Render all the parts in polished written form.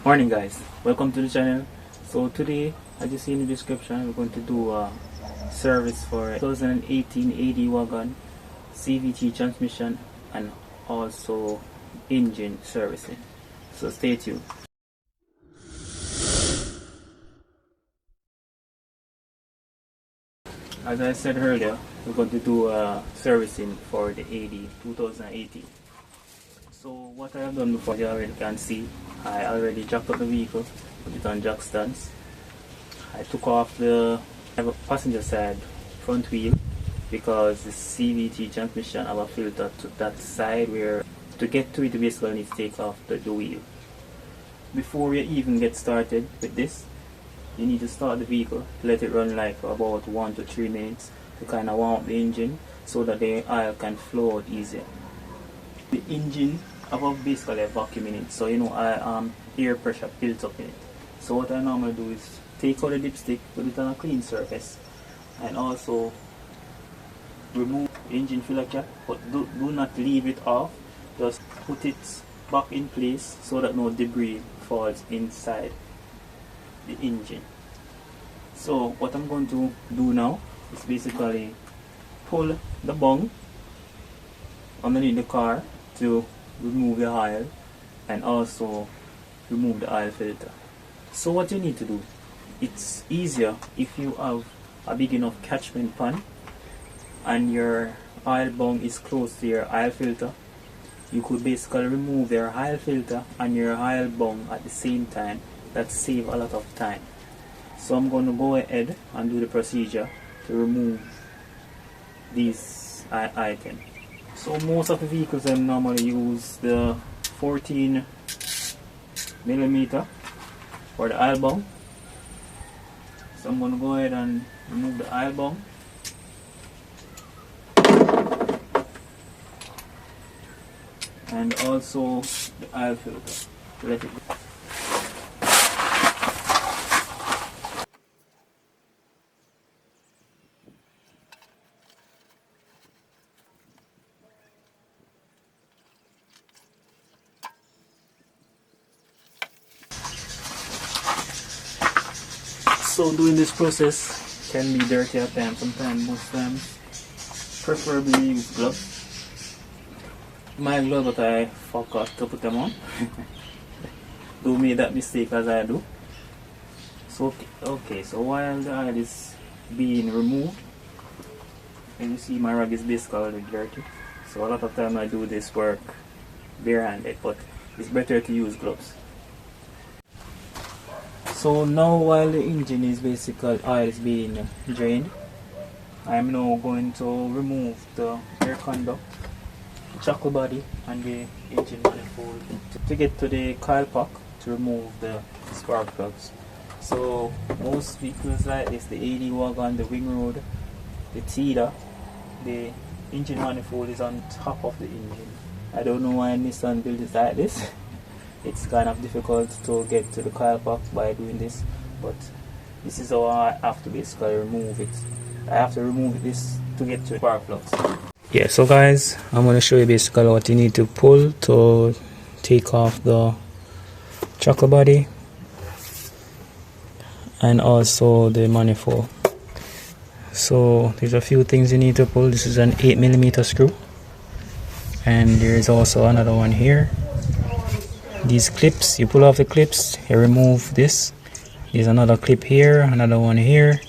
Morning guys, welcome to the channel. So today, as you see in the description, we're going to do a service for 2018 AD Wagon, CVT transmission and also engine servicing. So stay tuned. As I said earlier, we're going to do a servicing for the AD 2018. So what I have done before, you already can see, I already jacked up the vehicle, put it on jack stands. I took off the passenger side front wheel because the CVT transmission have a filter to that side where to get to it you basically need to take off the wheel. Before you even get started with this, you need to start the vehicle, let it run like about 1 to 3 minutes to kind of warm up the engine so that the oil can flow out easier. The engine above basically a vacuum in it, so air pressure builds up in it. So what I normally do is take out the dipstick, put it on a clean surface, and also remove the engine filler cap, but do not leave it off. Just put it back in place so that no debris falls inside the engine. So what I'm going to do now is basically pull the bung underneath the car to remove the oil and also remove the oil filter. So what you need to do, it's easier if you have a big enough catchment pan and your oil bung is close to your oil filter. You could basically remove your oil filter and your oil bung at the same time. That saves a lot of time. So I'm going to go ahead and do the procedure to remove these items. So most of the vehicles I normally use the 14 millimeter for the oil bung. So I'm going to go ahead and remove the oil bung. And also the oil filter. Let it go. So doing this process can be dirty at times, sometimes, most times. Preferably use gloves. My gloves, but I forgot to put them on. Do make that mistake as I do. So okay, so while the oil is being removed, and you see my rag is basically already dirty. So a lot of time I do this work barehanded, but it's better to use gloves. So now while the engine is basically oil is being drained, I'm now going to remove the air conduct, chuckle body and the engine manifold to get to the coil pack to remove the spark plugs. So most vehicles like this, the AD Wagon, the Wingroad, the tiida, the engine manifold is on top of the engine. I don't know why Nissan built it like this. It's kind of difficult to get to the coil pack by doing this, but this is how I have to basically remove it. I have to remove this to get to the spark plugs. Yeah, so guys, I'm going to show you basically what you need to pull to take off the chuckle body and also the manifold. So there's a few things you need to pull. This is an 8mm screw, and there's also another one here. These clips, you pull off the clips, you remove this. There's another clip here, another one here,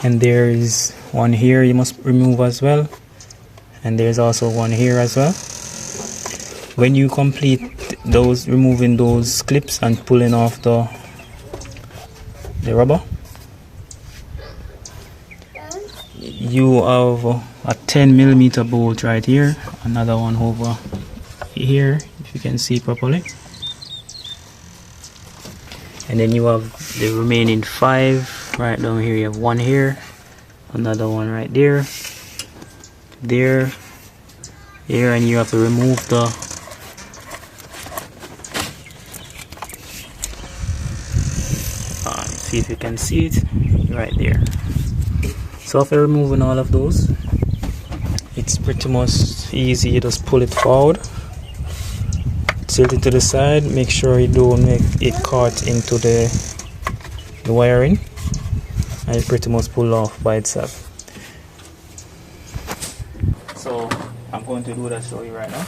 and there is one here you must remove as well, and there's also one here as well. When you complete those, removing those clips and pulling off the rubber, you have a 10mm bolt right here, another one over here if you can see properly, and then you have the remaining 5 right down here. You have one here, another one right there, here, and you have to remove the see if you can see it right there. So after removing all of those, it's pretty much easy. You just pull it forward. tilt it to the side, make sure you don't make it caught into the wiring, and it pretty much pull off by itself. So I'm going to do that show you right now.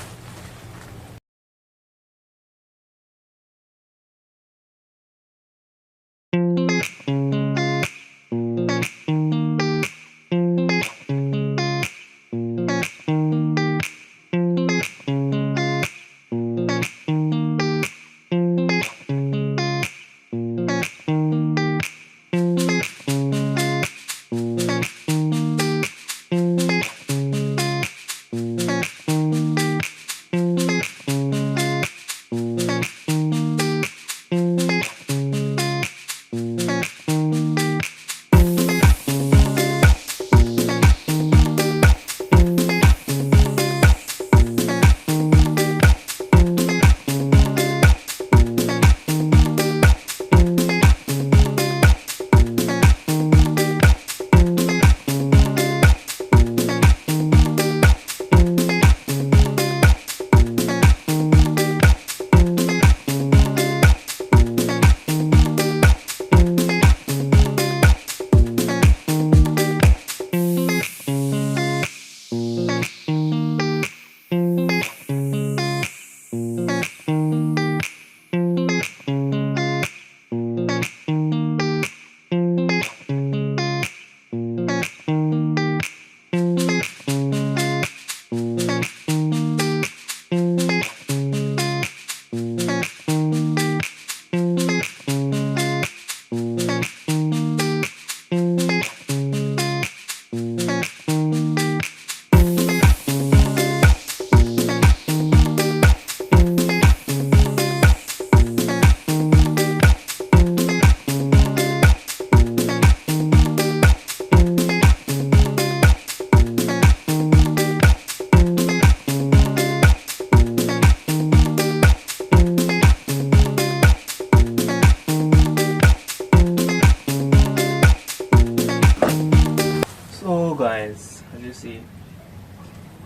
Guys, as you see,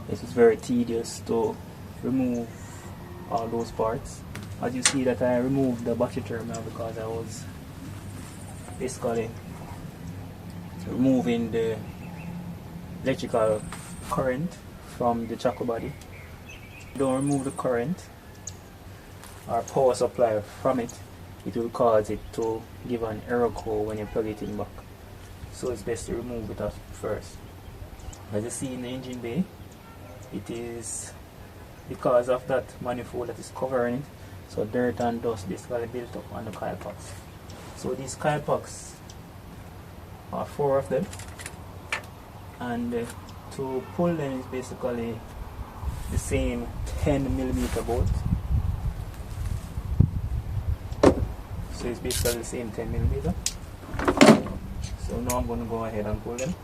it is very tedious to remove all those parts. As you see that I removed the battery terminal because I was basically removing the electrical current from the chocker body. Don't remove the current or power supply from it, it will cause it to give an error code when you plug it in back. So it's best to remove it off first. As you see in the engine bay, it is because of that manifold that is covering it, so dirt and dust basically built up on the coil packs. So these coil packs are 4 of them, and to pull them is basically the same 10mm bolt. So it's basically the same 10mm. So now I'm going to go ahead and pull them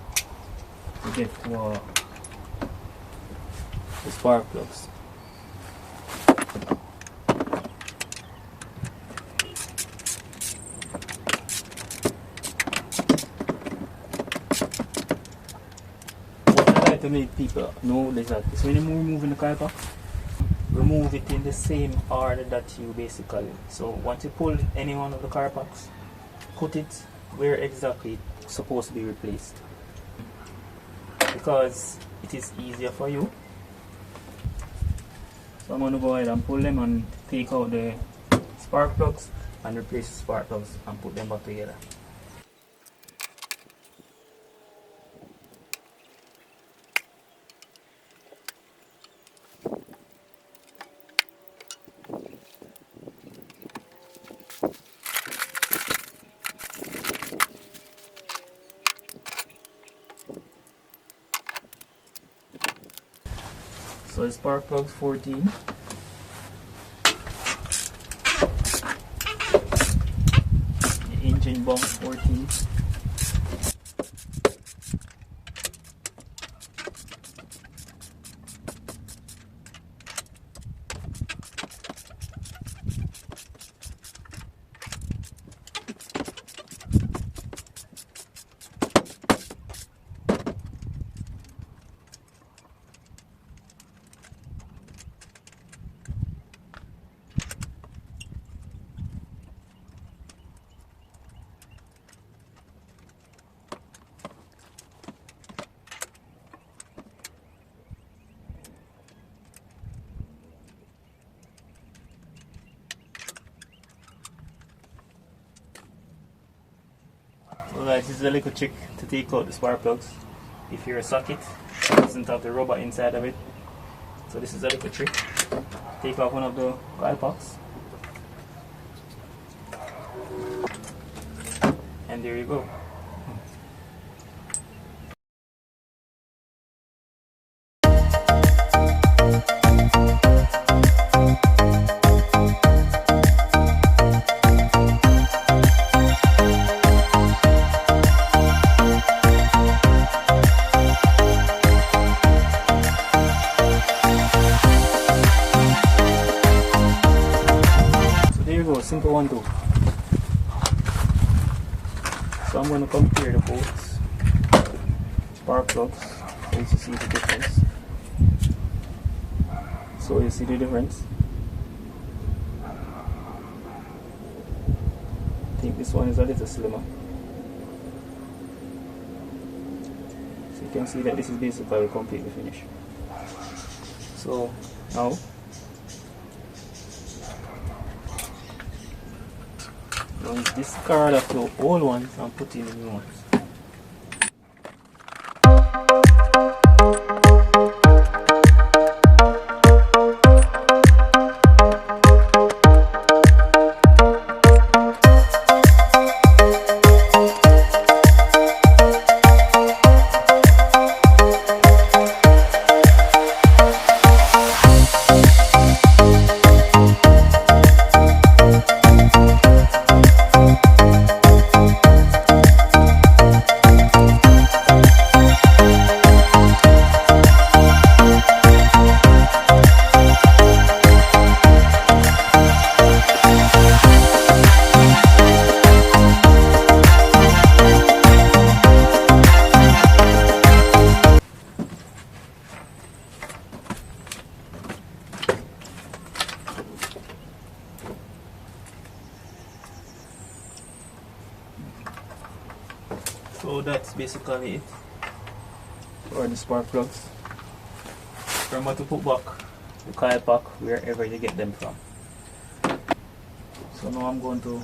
to get to the spark plugs. What I like to make people know is that when you're removing the coil pack, remove it in the same order that you basically. So once you pull any one of the coil packs, put it where exactly it's supposed to be replaced, because it is easier for you. So I'm going to go ahead and pull them and take out the spark plugs and replace the spark plugs and put them back together. So the spark plugs 14. The engine bump 14. guys, this is a little trick to take out the spark plugs. If your socket doesn't have the rubber inside of it. So this is a little trick. Take off one of the coil packs. And there you go. Simple one too. So I'm going to compare the both spark plugs so you see the difference. So you see the difference. I think this one is a little slimmer. So you can see that this is basically completely finished. So now discard of the old ones and put in the new ones. So that's basically it for the spark plugs. Remember to put back the coil pack wherever you get them from. So now I'm going to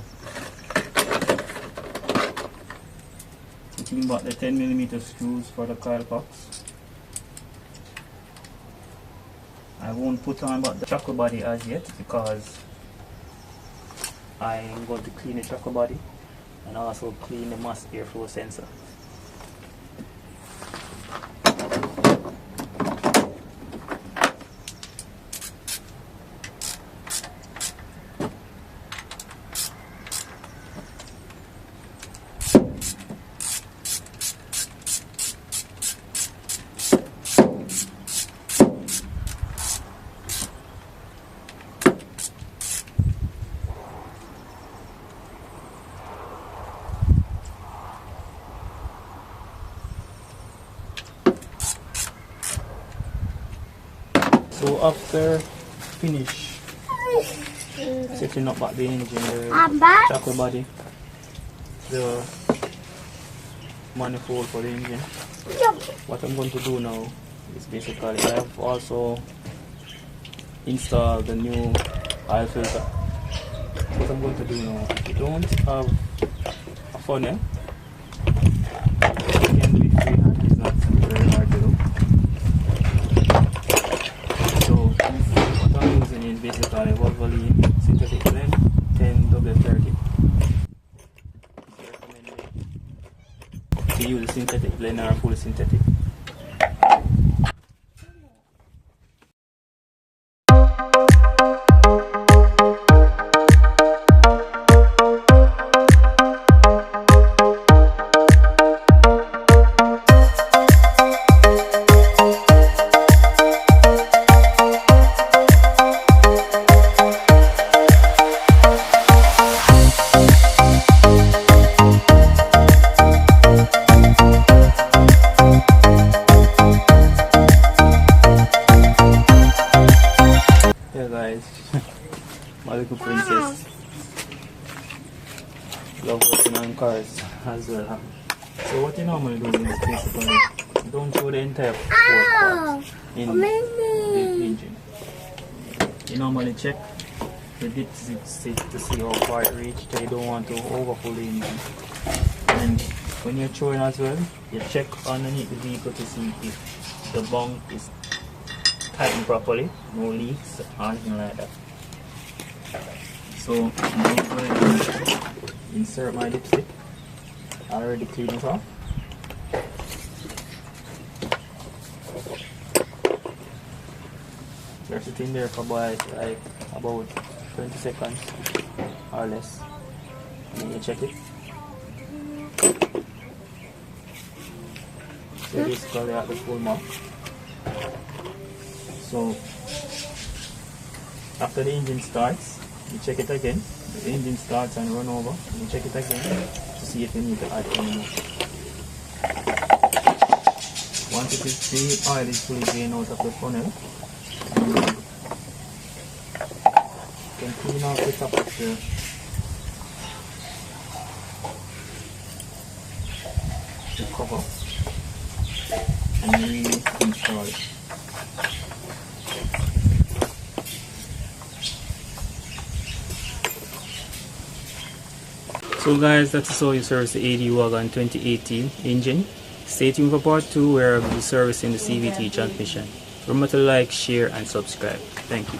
put back the 10mm screws for the coil packs. I won't put on back the chuckle body as yet because I'm going to clean the chuckle body and also clean the mass airflow sensor. So after finish setting up back the engine, the chuckle body, the manifold for the engine, what I'm going to do now is basically I have also installed the new oil filter. What I'm going to do now, if you don't have a funnel, you can do it freehand, it's not very hard to do. What I'm using is basically Volvoline synthetic blend 10W30. It's recommended to use a synthetic blend or fully synthetic. My little princess. Love working on cars as well. So what you normally do is basically you don't throw the entire four parts in the engine. You normally check the dipstick to see how far it reached. You don't want to overfill the engine. And When you're throwing as well, you check underneath the vehicle to see if the bunk is tightened properly, no leaks or anything like that. So I'm going to insert my lipstick. I already cleaned it off. Just sit in there for like about 20 seconds or less. And then you check it. So basically at the full mark. So after the engine starts, you check it again. The engine starts and run over. And you check it again to see if you need to add any more. Once it is the oil is fully drained out of the funnel, you can clean off the top of the cover and reinstall it. So guys, that's how you service the AD Wagon 2018 engine. Stay tuned for part 2 where I'll be servicing the CVT transmission. Remember to like, share and subscribe. Thank you.